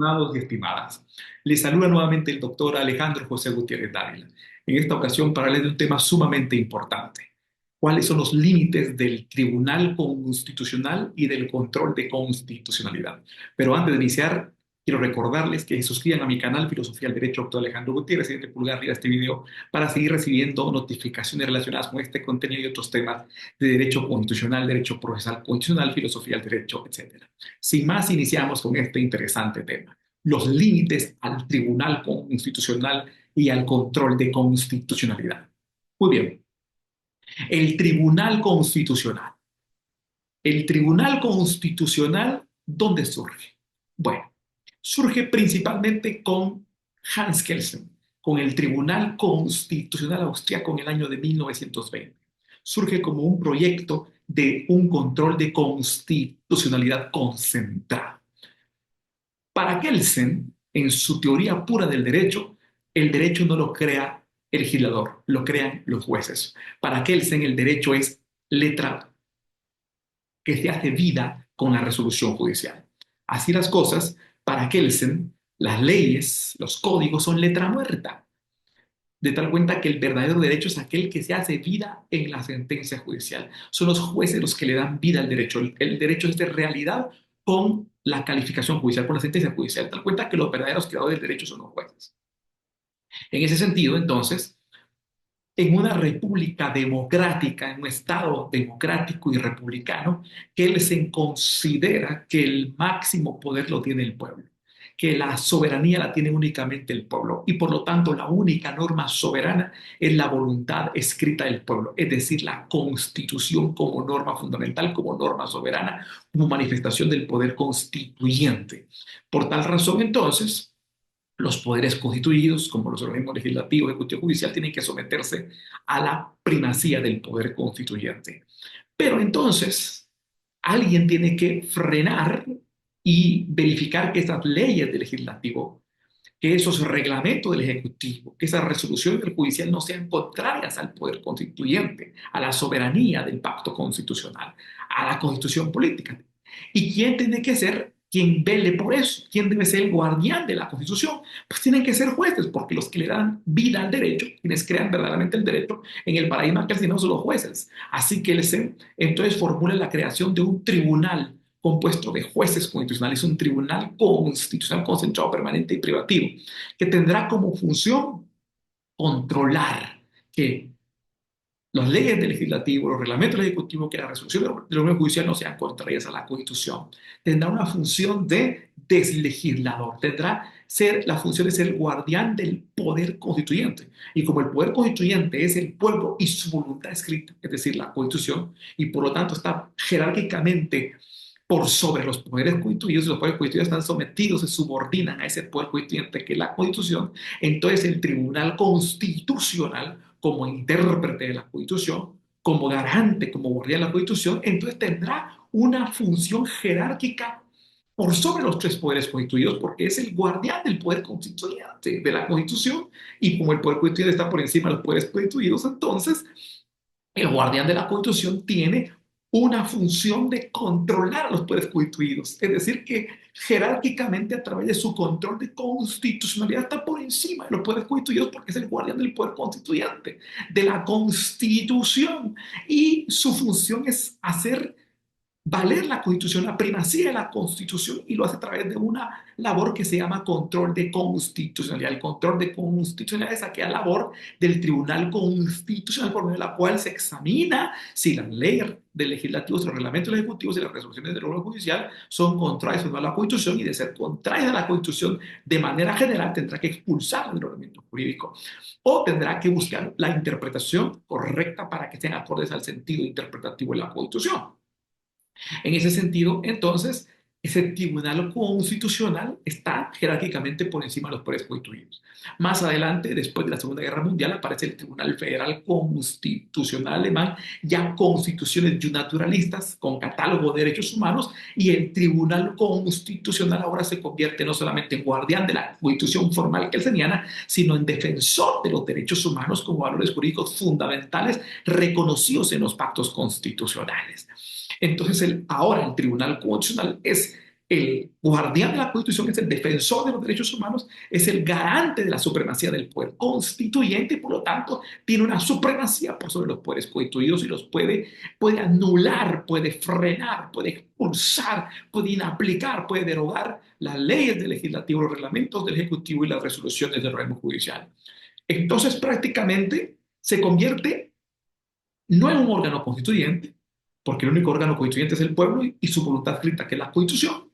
estimados y estimadas. Les saluda nuevamente el doctor Alejandro José Gutiérrez Dávila. En esta ocasión para hablar de un tema sumamente importante. ¿Cuáles son los límites del Tribunal Constitucional y del control de constitucionalidad? Pero antes de iniciar, quiero recordarles que se suscriban a mi canal Filosofía del Derecho, doctor Alejandro Gutiérrez, y denle pulgar arriba a este video para seguir recibiendo notificaciones relacionadas con este contenido y otros temas de derecho constitucional, derecho procesal constitucional, filosofía del derecho, etc. Sin más, iniciamos con este interesante tema: los límites al Tribunal Constitucional y al control de constitucionalidad. Muy bien, el Tribunal Constitucional. El Tribunal Constitucional, ¿dónde surge? Bueno, surge principalmente con Hans Kelsen, con el Tribunal Constitucional Austriaco en el año de 1920. Surge como un proyecto de un control de constitucionalidad concentrado. Para Kelsen, en su teoría pura del derecho, el derecho no lo crea el legislador, lo crean los jueces. Para Kelsen, el derecho es letra que se hace vida con la resolución judicial. Así las cosas, para Kelsen, las leyes, los códigos son letra muerta, de tal cuenta que el verdadero derecho es aquel que se hace vida en la sentencia judicial. Son los jueces los que le dan vida al derecho. El derecho es de realidad con la calificación judicial, con la sentencia judicial, de tal cuenta que los verdaderos creadores del derecho son los jueces. En ese sentido, entonces, en una república democrática, en un Estado democrático y republicano, que él se considera que el máximo poder lo tiene el pueblo, que la soberanía la tiene únicamente el pueblo y por lo tanto la única norma soberana es la voluntad escrita del pueblo, es decir, la Constitución como norma fundamental, como norma soberana, como manifestación del poder constituyente. Por tal razón, entonces, los poderes constituidos, como los organismos legislativo, ejecutivo, judicial, tienen que someterse a la primacía del poder constituyente. Pero entonces, alguien tiene que frenar y verificar que esas leyes del legislativo, que esos reglamentos del ejecutivo, que esas resoluciones del judicial no sean contrarias al poder constituyente, a la soberanía del pacto constitucional, a la constitución política. ¿Y quién tiene que ser quien vele por eso? ¿Quién debe ser el guardián de la Constitución? Pues tienen que ser jueces, porque los que le dan vida al derecho, quienes crean verdaderamente el derecho, en el paradigma calcinado son los jueces. Así que el CEN entonces formula la creación de un tribunal compuesto de jueces constitucionales, un tribunal constitucional concentrado, permanente y privativo, que tendrá como función controlar que las leyes del legislativo, los reglamentos del ejecutivo, que la resolución del órgano judicial no sean contrarias a la Constitución. Tendrá una función de deslegislador, tendrá la función de ser el guardián del poder constituyente. Y como el poder constituyente es el pueblo y su voluntad escrita, es decir, la Constitución, y por lo tanto está jerárquicamente por sobre los poderes constituidos, y los poderes constituidos están sometidos, se subordinan a ese poder constituyente que es la Constitución, entonces el Tribunal Constitucional, como intérprete de la Constitución, como garante, como guardián de la Constitución, entonces tendrá una función jerárquica por sobre los tres poderes constituidos, porque es el guardián del poder constituyente de la Constitución, y como el poder constituyente está por encima de los poderes constituidos, entonces el guardián de la Constitución tiene una función de controlar a los poderes constituidos, es decir, que jerárquicamente a través de su control de constitucionalidad está por encima de los poderes constituidos porque es el guardián del poder constituyente, de la Constitución, y su función es hacer valer la Constitución, la primacía de la Constitución, y lo hace a través de una labor que se llama control de constitucionalidad. El control de constitucionalidad es aquella labor del Tribunal Constitucional por medio de la cual se examina si las leyes del legislativo, los reglamentos ejecutivos y las resoluciones del órgano judicial son contrarias o no a la Constitución, y de ser contrarias a la Constitución de manera general tendrá que expulsar del ordenamiento jurídico o tendrá que buscar la interpretación correcta para que sean acordes al sentido interpretativo de la Constitución. En ese sentido, entonces, ese tribunal constitucional está jerárquicamente por encima de los poderes constituidos. Más adelante, después de la Segunda Guerra Mundial, aparece el Tribunal Federal Constitucional Alemán, ya constituciones naturalistas con catálogo de derechos humanos, y el Tribunal Constitucional ahora se convierte no solamente en guardián de la Constitución formal kelseniana, sino en defensor de los derechos humanos como valores jurídicos fundamentales reconocidos en los pactos constitucionales. Entonces, ahora el Tribunal Constitucional es El guardián de la Constitución es el defensor de los derechos humanos, es el garante de la supremacía del poder constituyente y por lo tanto tiene una supremacía por sobre los poderes constituidos y los puede anular, puede frenar, puede expulsar, puede inaplicar, puede derogar las leyes del legislativo, los reglamentos del ejecutivo y las resoluciones del órgano judicial. Entonces prácticamente se convierte no en un órgano constituyente, porque el único órgano constituyente es el pueblo y su voluntad escrita, que es la Constitución.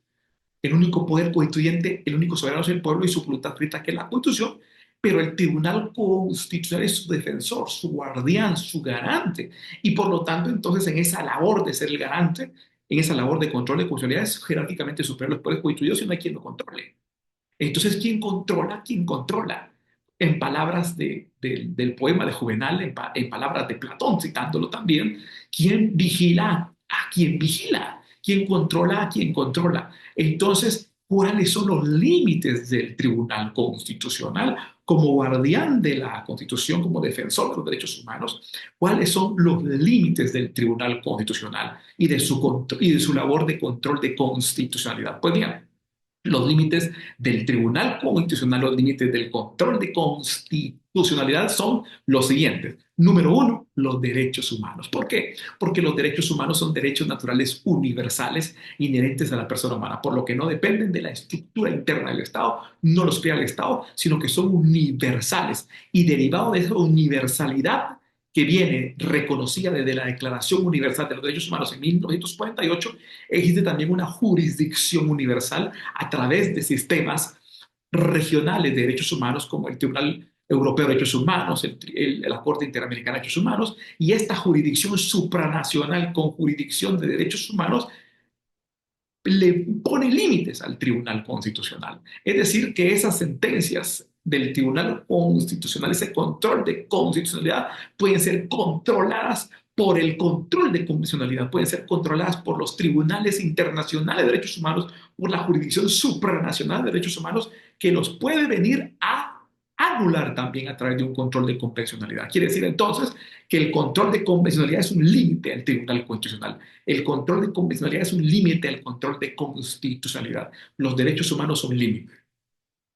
El único poder constituyente, el único soberano es el pueblo y su voluntad escrita, que es la Constitución, pero el Tribunal Constitucional es su defensor, su guardián, su garante. Y por lo tanto, entonces, en esa labor de ser el garante, en esa labor de control de constitucionalidad, es jerárquicamente superior a los poderes constituidos y no hay quien lo controle. Entonces, ¿quién controla? ¿Quién controla? En palabras del poema de Juvenal, en palabras de Platón, citándolo también, ¿quién vigila a quién vigila? ¿Quién controla a quién controla? Entonces, ¿cuáles son los límites del Tribunal Constitucional como guardián de la Constitución, como defensor de los derechos humanos? ¿Cuáles son los límites del Tribunal Constitucional y de su labor de control de constitucionalidad? Pues bien, los límites del Tribunal Constitucional, los límites del control de constitucionalidad son los siguientes. Número uno, los derechos humanos. ¿Por qué? Porque los derechos humanos son derechos naturales universales inherentes a la persona humana, por lo que no dependen de la estructura interna del Estado, no los crea el Estado, sino que son universales. Y derivado de esa universalidad que viene reconocida desde la Declaración Universal de los Derechos Humanos en 1948, existe también una jurisdicción universal a través de sistemas regionales de derechos humanos como el Tribunal Europeo de Derechos Humanos, la Corte Interamericana de Derechos Humanos, y esta jurisdicción supranacional con jurisdicción de derechos humanos le pone límites al Tribunal Constitucional. Es decir, que esas sentencias del Tribunal Constitucional, ese control de constitucionalidad, pueden ser controladas por el control de constitucionalidad, pueden ser controladas por los tribunales internacionales de derechos humanos, por la jurisdicción supranacional de derechos humanos, que los puede venir a anular también a través de un control de convencionalidad. Quiere decir entonces que el control de convencionalidad es un límite al Tribunal Constitucional. El control de convencionalidad es un límite al control de constitucionalidad. Los derechos humanos son límites,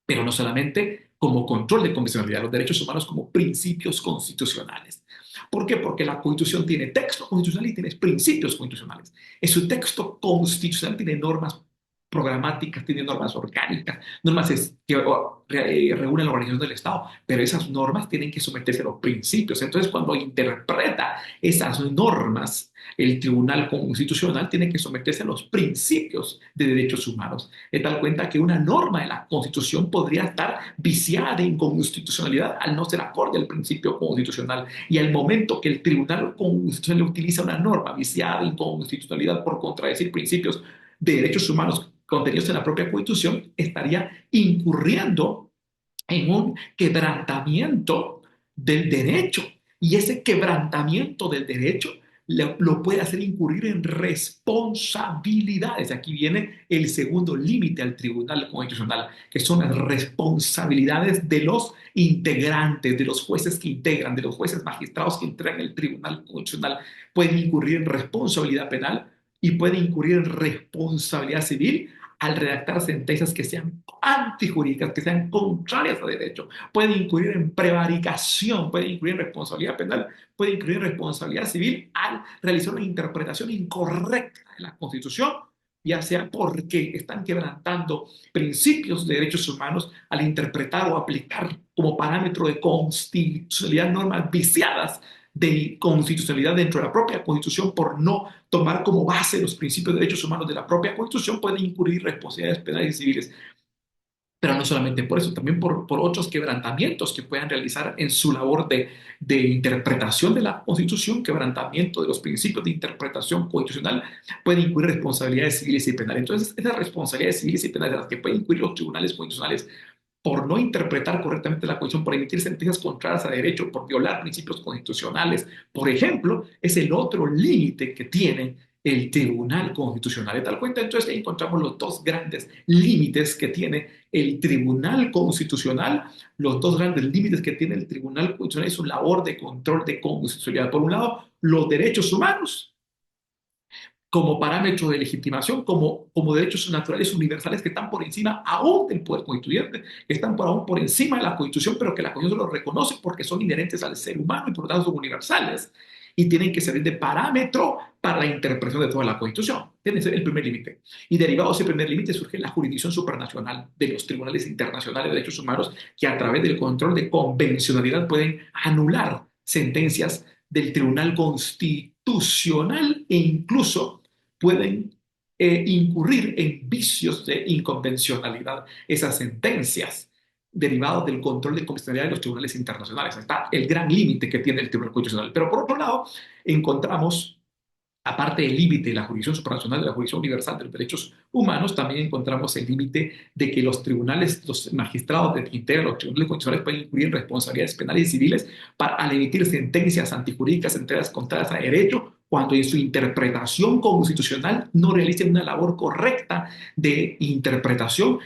pero no solamente como control de convencionalidad, los derechos humanos como principios constitucionales. ¿Por qué? Porque la Constitución tiene texto constitucional y tiene principios constitucionales. En su texto constitucional tiene normas programáticas, tiene normas orgánicas, normas que regulan la organización del Estado, pero esas normas tienen que someterse a los principios. Entonces, cuando interpreta esas normas, el Tribunal Constitucional tiene que someterse a los principios de derechos humanos. De tal cuenta que una norma de la Constitución podría estar viciada de inconstitucionalidad al no ser acorde al principio constitucional. Y al momento que el Tribunal Constitucional utiliza una norma viciada de inconstitucionalidad por contradecir principios de derechos humanos contenidos en la propia Constitución, estaría incurriendo en un quebrantamiento del derecho. Y ese quebrantamiento del derecho lo puede hacer incurrir en responsabilidades. Aquí viene el segundo límite al Tribunal Constitucional, que son las responsabilidades de los integrantes, de los jueces que integran, de los jueces magistrados que integran el Tribunal Constitucional. Pueden incurrir en responsabilidad penal y pueden incurrir en responsabilidad civil al redactar sentencias que sean antijurídicas, que sean contrarias a derecho. Pueden incurrir en prevaricación, pueden incurrir en responsabilidad penal, pueden incurrir en responsabilidad civil al realizar una interpretación incorrecta de la Constitución, ya sea porque están quebrantando principios de derechos humanos al interpretar o aplicar como parámetro de constitucionalidad normas viciadas de constitucionalidad dentro de la propia Constitución por no tomar como base los principios de derechos humanos de la propia Constitución, pueden incurrir responsabilidades penales y civiles. Pero no solamente por eso, también por otros quebrantamientos que puedan realizar en su labor de interpretación de la Constitución, quebrantamiento de los principios de interpretación constitucional, pueden incurrir responsabilidades civiles y penales. Entonces, esas responsabilidades civiles y penales de las que pueden incurrir los tribunales constitucionales por no interpretar correctamente la Constitución, por emitir sentencias contrarias a derecho, por violar principios constitucionales, por ejemplo, es el otro límite que tiene el Tribunal Constitucional. De tal cuenta, entonces, ahí encontramos los dos grandes límites que tiene el Tribunal Constitucional. Los dos grandes límites que tiene el Tribunal Constitucional es su labor de control de constitucionalidad. Por un lado, los derechos humanos como parámetro de legitimación, como derechos naturales universales que están por encima aún del poder constituyente, que están aún por encima de la Constitución, pero que la Constitución los reconoce porque son inherentes al ser humano y por lo tanto son universales y tienen que servir de parámetro para la interpretación de toda la Constitución. Tiene que ser el primer límite. Y derivado de ese primer límite surge la jurisdicción supranacional de los tribunales internacionales de derechos humanos que a través del control de convencionalidad pueden anular sentencias del Tribunal Constitucional e incluso pueden incurrir en vicios de inconvencionalidad esas sentencias derivados del control de constitucionalidad de los tribunales internacionales. Ahí está el gran límite que tiene el Tribunal Constitucional. Pero por otro lado, encontramos, aparte del límite de la jurisdicción supranacional, de la jurisdicción universal de los derechos humanos, también encontramos el límite de que los tribunales, los magistrados que integran los tribunales constitucionales pueden incurrir en responsabilidades penales y civiles al emitir sentencias antijurídicas, sentencias contrarias a derecho, cuando en su interpretación constitucional no realicen una labor correcta de interpretación,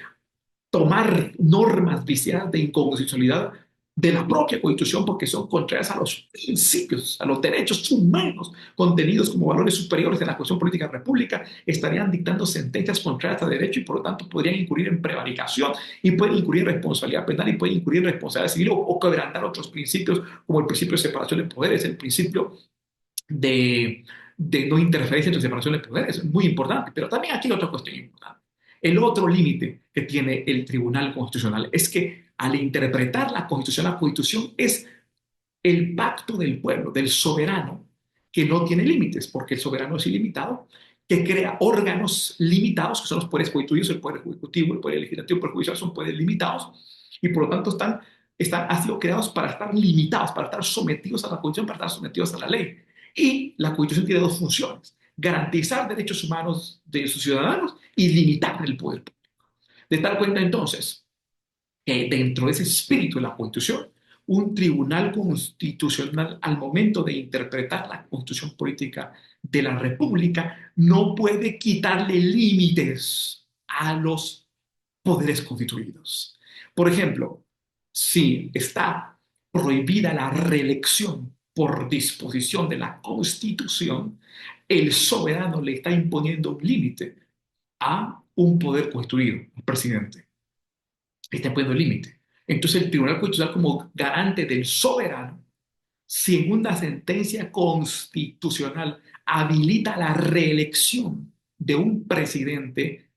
tomar normas viciadas de inconstitucionalidad de la propia Constitución porque son contrarias a los principios, a los derechos humanos contenidos como valores superiores en la Constitución Política de la República, estarían dictando sentencias contrarias a derecho y por lo tanto podrían incurrir en prevaricación y pueden incurrir en responsabilidad penal y pueden incurrir en responsabilidad civil o quebrantar otros principios como el principio de separación de poderes, el principio de, de no interferencia entre separación de poderes, es muy importante, pero también aquí hay otra cuestión importante. El otro límite que tiene el Tribunal Constitucional es que al interpretar la Constitución es el pacto del pueblo, del soberano, que no tiene límites, porque el soberano es ilimitado, que crea órganos limitados, que son los poderes constituidos, el poder ejecutivo, el poder legislativo, el poder judicial, son poderes limitados, y por lo tanto han sido creados para estar limitados, para estar sometidos a la Constitución, para estar sometidos a la ley. Y la Constitución tiene dos funciones: garantizar derechos humanos de sus ciudadanos y limitar el poder público. De tal cuenta entonces que dentro de ese espíritu de la Constitución, un tribunal constitucional al momento de interpretar la Constitución política de la República no puede quitarle límites a los poderes constituidos. Por ejemplo, si está prohibida la reelección por disposición de la Constitución, el soberano le está imponiendo un límite a un poder constituido, el presidente. Le está poniendo el límite. Entonces el Tribunal Constitucional, como garante del soberano, si en una sentencia constitucional habilita la reelección de un presidente,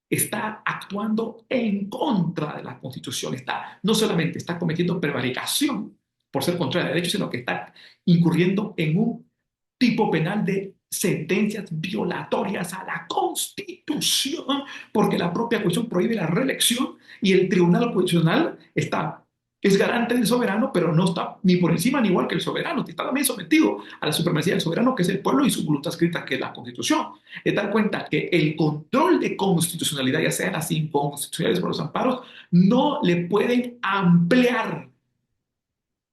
está actuando en contra de la Constitución. No solamente está cometiendo prevaricación por ser contraria a derecho, sino que está incurriendo en un tipo penal de sentencias violatorias a la Constitución, porque la propia Constitución prohíbe la reelección y el Tribunal Constitucional es garante del soberano, pero no está ni por encima ni igual que el soberano, está también sometido a la supremacía del soberano, que es el pueblo, y su voluntad escrita, que es la Constitución. De tal cuenta que el control de constitucionalidad, ya sean las inconstitucionales por los amparos, no le pueden ampliar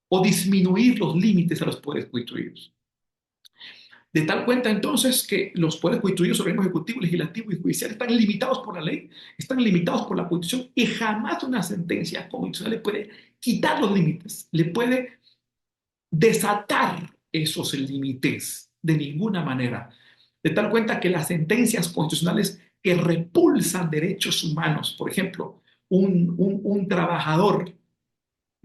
o disminuir los límites a los poderes constituidos. De tal cuenta entonces que los poderes constituidos, organismo ejecutivo, legislativo y judicial, están limitados por la ley, están limitados por la Constitución, y jamás una sentencia constitucional le puede quitar los límites, le puede desatar esos límites de ninguna manera. De tal cuenta que las sentencias constitucionales que repulsan derechos humanos, por ejemplo, un trabajador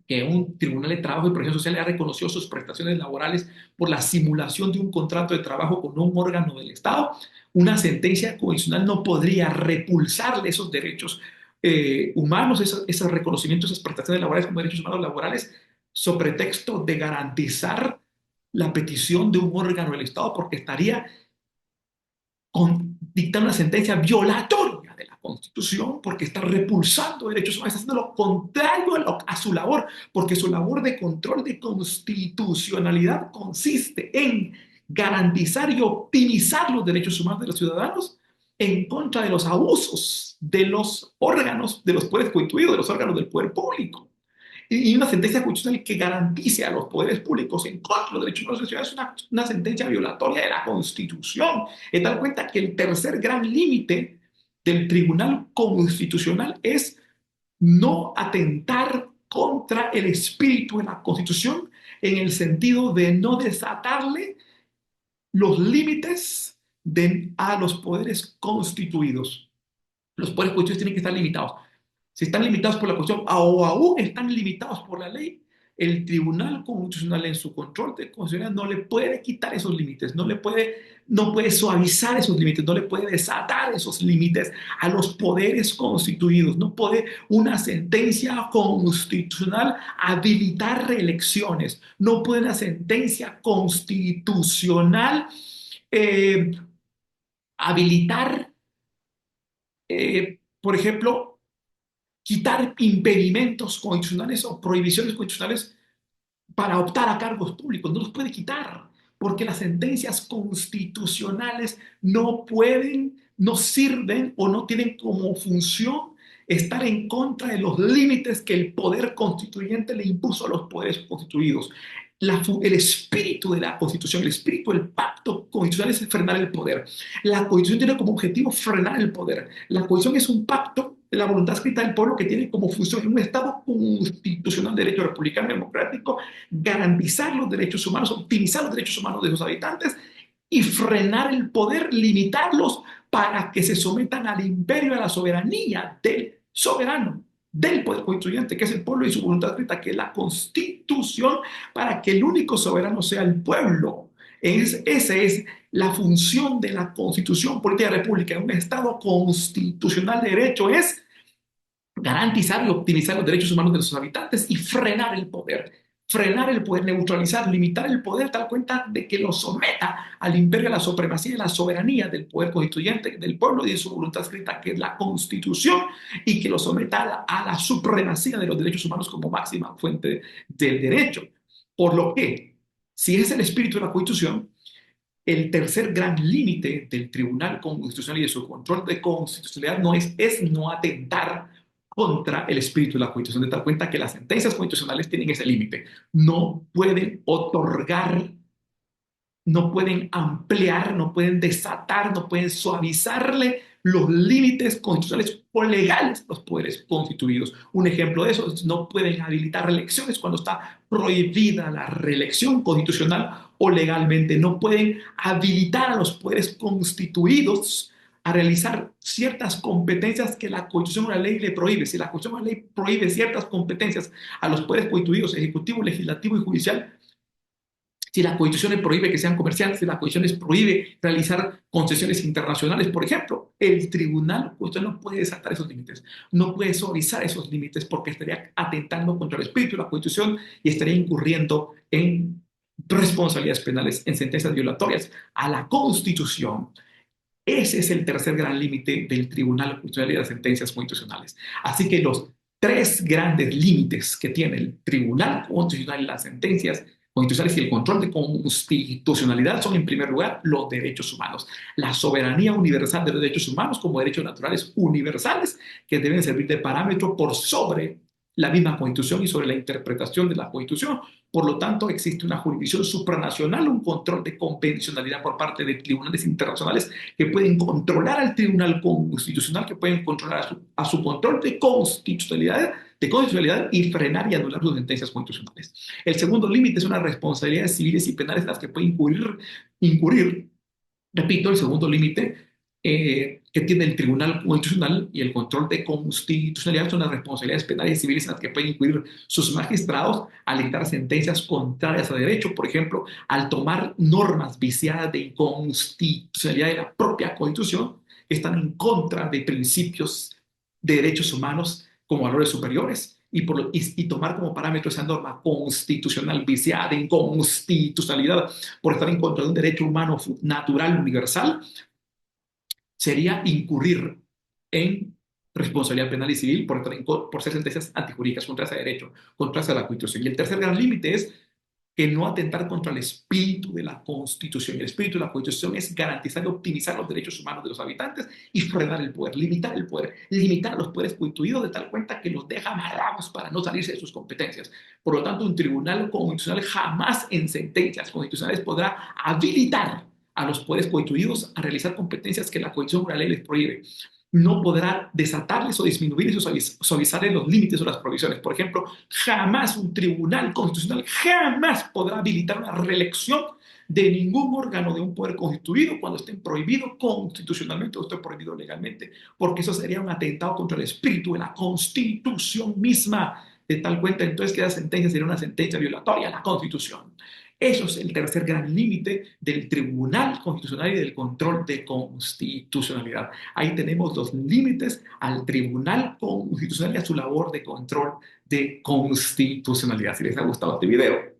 que un tribunal de trabajo y previsión social le ha reconocido sus prestaciones laborales por la simulación de un contrato de trabajo con un órgano del Estado, una sentencia constitucional no podría repulsarle esos derechos humanos, esos reconocimientos, esas prestaciones laborales como derechos humanos laborales, sobre pretexto de garantizar la petición de un órgano del Estado, porque estaría dictar una sentencia violatoria de la Constitución, porque está repulsando derechos humanos, está haciendo lo contrario a su labor, porque su labor de control de constitucionalidad consiste en garantizar y optimizar los derechos humanos de los ciudadanos en contra de los abusos de los órganos, de los poderes constituidos, de los órganos del poder público. Y una sentencia constitucional que garantice a los poderes públicos en contra de los derechos humanos de la ciudad es una sentencia violatoria de la Constitución. Es dar cuenta que el tercer gran límite del Tribunal Constitucional es no atentar contra el espíritu de la Constitución, en el sentido de no desatarle los límites a los poderes constituidos. Los poderes constituidos tienen que estar limitados. Si están limitados por la Constitución o aún están limitados por la ley, el Tribunal Constitucional en su control de constitucionalidad no le puede quitar esos límites, no puede suavizar esos límites, no le puede desatar esos límites a los poderes constituidos. No puede una sentencia constitucional habilitar reelecciones. No puede una sentencia constitucional eh, habilitar, por ejemplo, quitar impedimentos constitucionales o prohibiciones constitucionales para optar a cargos públicos. No los puede quitar, porque las sentencias constitucionales no pueden, no sirven o no tienen como función estar en contra de los límites que el poder constituyente le impuso a los poderes constituidos. El espíritu de la Constitución, el espíritu del pacto constitucional es frenar el poder. La Constitución tiene como objetivo frenar el poder. La Constitución es un pacto de la voluntad escrita del pueblo que tiene como función en un Estado constitucional de derecho republicano democrático garantizar los derechos humanos, optimizar los derechos humanos de sus habitantes y frenar el poder, limitarlos para que se sometan al imperio, a la soberanía del soberano, del poder constituyente, que es el pueblo y su voluntad escrita, que es la Constitución, para que el único soberano sea el pueblo. Esa es la función de la Constitución Política de la República en un Estado constitucional de derecho, es garantizar y optimizar los derechos humanos de sus habitantes y frenar el poder, neutralizar, limitar el poder, tal cuenta de que lo someta al imperio, a la supremacía y la soberanía del poder constituyente, del pueblo y de su voluntad escrita, que es la Constitución, y que lo someta a la supremacía de los derechos humanos como máxima fuente del derecho. Por lo que, si es el espíritu de la Constitución, el tercer gran límite del Tribunal Constitucional y de su control de constitucionalidad es no atentar contra el espíritu de la Constitución, de tal cuenta que las sentencias constitucionales tienen ese límite. No pueden otorgar, no pueden ampliar, no pueden desatar, no pueden suavizarle los límites constitucionales o legales a los poderes constituidos. Un ejemplo de eso es no pueden habilitar reelecciones cuando está prohibida la reelección constitucional o legalmente. No pueden habilitar a los poderes constituidos a realizar ciertas competencias que la Constitución o la ley le prohíbe. Si la Constitución o la ley prohíbe ciertas competencias a los poderes constituidos, ejecutivo, legislativo y judicial, si la Constitución les prohíbe que sean comerciantes, si la Constitución les prohíbe realizar concesiones internacionales, por ejemplo, el Tribunal Constitucional no puede desatar esos límites, no puede suavizar esos límites porque estaría atentando contra el espíritu de la Constitución y estaría incurriendo en responsabilidades penales, en sentencias violatorias a la Constitución. Ese es el tercer gran límite del Tribunal Constitucional y de las sentencias constitucionales. Así que los tres grandes límites que tiene el Tribunal Constitucional y las sentencias constitucionales y el control de constitucionalidad son, en primer lugar, los derechos humanos. La soberanía universal de los derechos humanos como derechos naturales universales que deben servir de parámetro por sobre la misma Constitución y sobre la interpretación de la Constitución. Por lo tanto, existe una jurisdicción supranacional, un control de convencionalidad por parte de tribunales internacionales que pueden controlar al Tribunal Constitucional, que pueden controlar a su control de constitucionalidad y frenar y anular sus sentencias constitucionales. El segundo límite es unas responsabilidades civiles y penales en las que puede incurrir. Repito, el segundo límite que tiene el Tribunal Constitucional y el control de constitucionalidad son las responsabilidades penales y civiles en las que pueden incurrir sus magistrados al dictar sentencias contrarias a derecho, por ejemplo, al tomar normas viciadas de inconstitucionalidad de la propia Constitución, que están en contra de principios de derechos humanos como valores superiores y tomar como parámetro esa norma constitucional viciada de inconstitucionalidad por estar en contra de un derecho humano natural universal, sería incurrir en responsabilidad penal y civil por ser sentencias antijurídicas contra ese derecho, contra esa la Constitución. Y el tercer gran límite es que no atentar contra el espíritu de la Constitución. Y el espíritu de la Constitución es garantizar y optimizar los derechos humanos de los habitantes y frenar el poder, limitar a los poderes constituidos de tal cuenta que los deja amarrados para no salirse de sus competencias. Por lo tanto, un tribunal constitucional jamás en sentencias constitucionales podrá habilitar a los poderes constituidos a realizar competencias que la Constitución o la ley les prohíbe. No podrá desatarles o disminuirles o suavizarles los límites o las provisiones. Por ejemplo, jamás un tribunal constitucional jamás podrá habilitar una reelección de ningún órgano de un poder constituido cuando estén prohibidos constitucionalmente o estén prohibidos legalmente, porque eso sería un atentado contra el espíritu de la Constitución misma. De tal cuenta, entonces, que la sentencia sería una sentencia violatoria a la Constitución. Eso es el tercer gran límite del Tribunal Constitucional y del control de constitucionalidad. Ahí tenemos los límites al Tribunal Constitucional y a su labor de control de constitucionalidad. Si les ha gustado este video,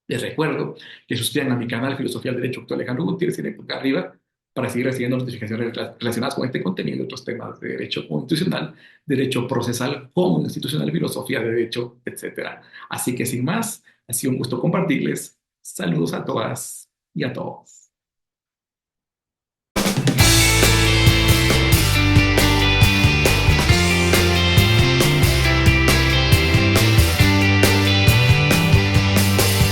les recuerdo que suscriban a mi canal Filosofía del Derecho, Dr. Alejandro Gutiérrez, y den acá arriba para seguir recibiendo notificaciones relacionadas con este contenido y otros temas de derecho constitucional, derecho procesal constitucional, filosofía de derecho, etcétera. Así que sin más, ha sido un gusto compartirles. Saludos a todas y a todos.